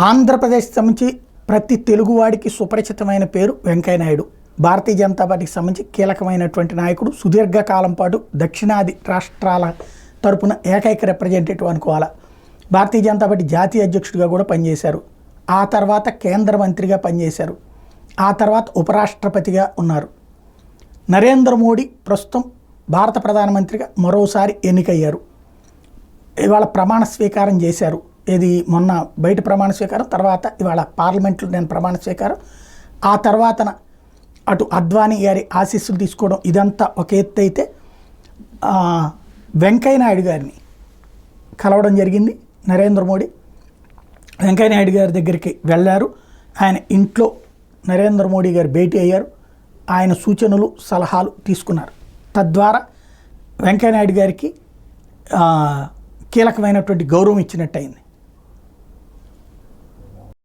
ఆంధ్రప్రదేశ్కి సంబంధించి ప్రతి తెలుగువాడికి సుపరిచితమైన పేరు వెంకయ్యనాయుడు. భారతీయ జనతా పార్టీకి సంబంధించి కీలకమైనటువంటి నాయకుడు. సుదీర్ఘకాలం పాటు దక్షిణాది రాష్ట్రాల తరపున ఏకైక రిప్రజెంటేటివ్ అనుకోవాలా. భారతీయ జనతా పార్టీ జాతీయ అధ్యక్షుడిగా కూడా పనిచేశారు. ఆ తర్వాత కేంద్ర మంత్రిగా పనిచేశారు. ఆ తర్వాత ఉపరాష్ట్రపతిగా ఉన్నారు. నరేంద్ర మోడీ ప్రస్తుతం భారత ప్రధానమంత్రిగా మరోసారి ఎన్నికయ్యారు. ఇవాళ ప్రమాణ స్వీకారం చేశారు. ఇది మొన్న బయట ప్రమాణ స్వీకారం, తర్వాత ఇవాళ పార్లమెంట్లో నేను ప్రమాణ స్వీకారం. ఆ తర్వాతన అటు అద్వానీ గారి ఆశీస్సులు తీసుకోవడం ఇదంతా ఒక ఎత్తు అయితే, వెంకయ్యనాయుడు గారిని కలవడం జరిగింది నరేంద్ర మోడీ. వెంకయ్యనాయుడు గారి దగ్గరికి వెళ్ళారు. ఆయన ఇంట్లో నరేంద్ర మోడీ గారు భేటీ అయ్యారు. ఆయన సూచనలు సలహాలు తీసుకున్నారు. తద్వారా వెంకయ్యనాయుడు గారికి కీలకమైనటువంటి గౌరవం ఇచ్చినట్టయింది.